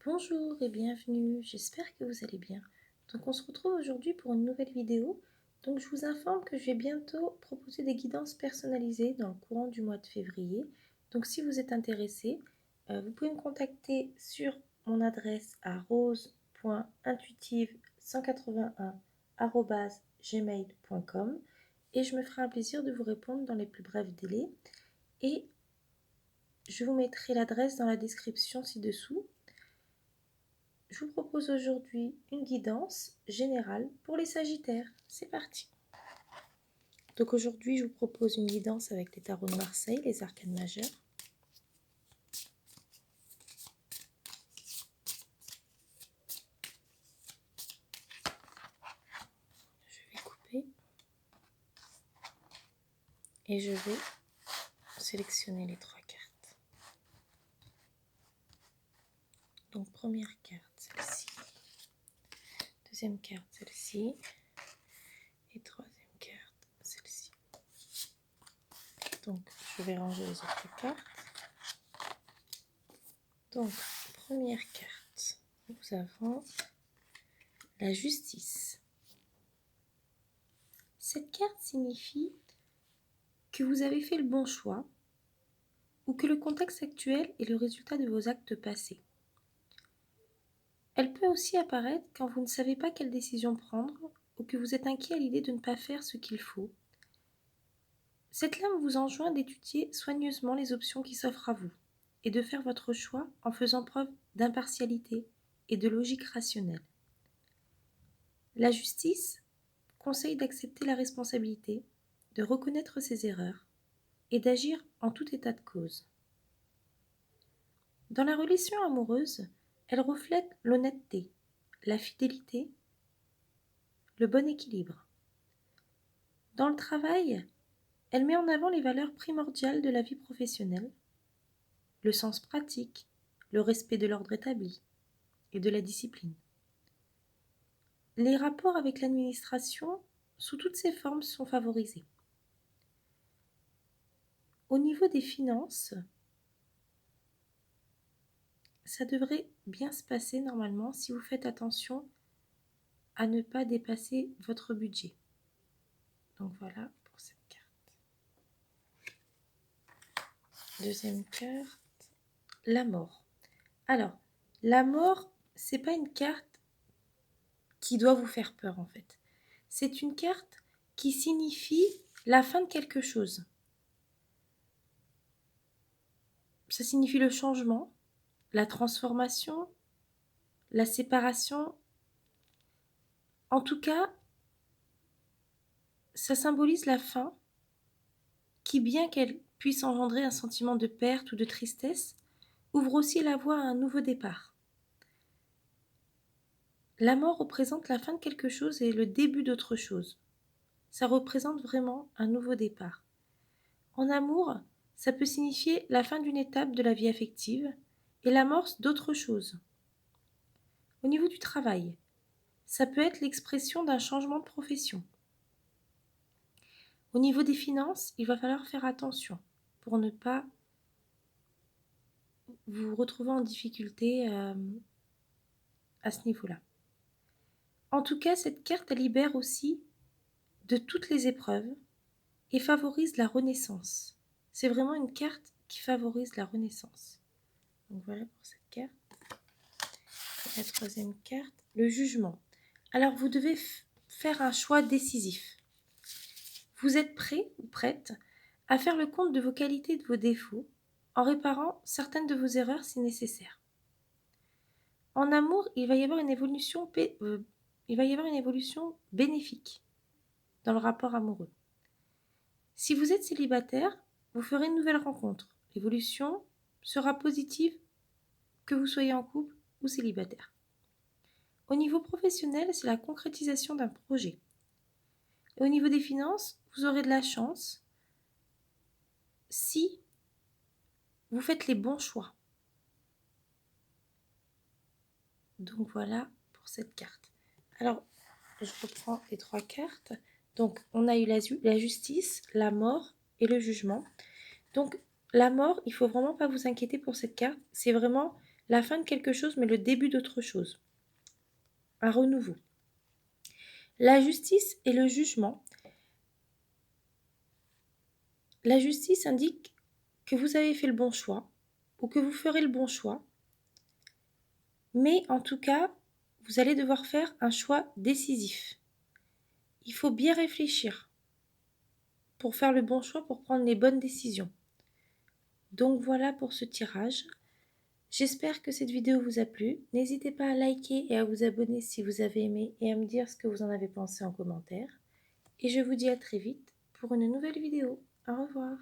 Bonjour et bienvenue, j'espère que vous allez bien. Donc on se retrouve aujourd'hui pour une nouvelle vidéo. Donc je vous informe que je vais bientôt proposer des guidances personnalisées dans le courant du mois de février. Donc si vous êtes intéressé, vous pouvez me contacter sur mon adresse à rose.intuitive181@gmail.com et je me ferai un plaisir de vous répondre dans les plus brefs délais. Et je vous mettrai l'adresse dans la description ci-dessous. Je vous propose aujourd'hui une guidance générale pour les Sagittaires. C'est parti. Donc aujourd'hui, je vous propose une guidance avec les tarots de Marseille, les arcanes majeures. Je vais couper et je vais sélectionner les trois cartes. Donc première carte, celle-ci. Deuxième carte, celle-ci. Et troisième carte, celle-ci. Donc je vais ranger les autres cartes. Donc première carte, nous avons la justice. Cette carte signifie que vous avez fait le bon choix ou que le contexte actuel est le résultat de vos actes passés. Elle peut aussi apparaître quand vous ne savez pas quelle décision prendre ou que vous êtes inquiet à l'idée de ne pas faire ce qu'il faut. Cette lame vous enjoint d'étudier soigneusement les options qui s'offrent à vous et de faire votre choix en faisant preuve d'impartialité et de logique rationnelle. La justice conseille d'accepter la responsabilité, de reconnaître ses erreurs et d'agir en tout état de cause. Dans la relation amoureuse, elle reflète l'honnêteté, la fidélité, le bon équilibre. Dans le travail, elle met en avant les valeurs primordiales de la vie professionnelle, le sens pratique, le respect de l'ordre établi et de la discipline. Les rapports avec l'administration, sous toutes ses formes, sont favorisés. Au niveau des finances, ça devrait bien se passer normalement si vous faites attention à ne pas dépasser votre budget. Donc voilà pour cette carte. Deuxième carte, la mort. Alors, la mort, c'est pas une carte qui doit vous faire peur en fait. C'est une carte qui signifie la fin de quelque chose. Ça signifie le changement, la transformation, la séparation. En tout cas, ça symbolise la fin qui, bien qu'elle puisse engendrer un sentiment de perte ou de tristesse, ouvre aussi la voie à un nouveau départ. La mort représente la fin de quelque chose et le début d'autre chose. Ça représente vraiment un nouveau départ. En amour, ça peut signifier la fin d'une étape de la vie affective et l'amorce d'autre chose. Au niveau du travail, ça peut être l'expression d'un changement de profession. Au niveau des finances, il va falloir faire attention pour ne pas vous retrouver en difficulté à ce niveau-là. En tout cas, cette carte elle libère aussi de toutes les épreuves et favorise la renaissance. C'est vraiment une carte qui favorise la renaissance. Donc voilà pour cette carte. La troisième carte, le jugement. Alors vous devez faire un choix décisif. Vous êtes prêt ou prête à faire le compte de vos qualités et de vos défauts en réparant certaines de vos erreurs si nécessaire. En amour, il va y avoir une évolution bénéfique dans le rapport amoureux. Si vous êtes célibataire, vous ferez une nouvelle rencontre. L'évolution sera positive que vous soyez en couple ou célibataire. Au niveau professionnel, c'est la concrétisation d'un projet. Et au niveau des finances, vous aurez de la chance si vous faites les bons choix. Donc voilà pour cette carte. Alors, je reprends les trois cartes. Donc, on a eu la justice, la mort et le jugement. Donc, la mort, il ne faut vraiment pas vous inquiéter pour cette carte. C'est vraiment la fin de quelque chose, mais le début d'autre chose. Un renouveau. La justice et le jugement. La justice indique que vous avez fait le bon choix ou que vous ferez le bon choix, mais en tout cas, vous allez devoir faire un choix décisif. Il faut bien réfléchir pour faire le bon choix, pour prendre les bonnes décisions. Donc voilà pour ce tirage. J'espère que cette vidéo vous a plu. N'hésitez pas à liker et à vous abonner si vous avez aimé et à me dire ce que vous en avez pensé en commentaire. Et je vous dis à très vite pour une nouvelle vidéo. Au revoir.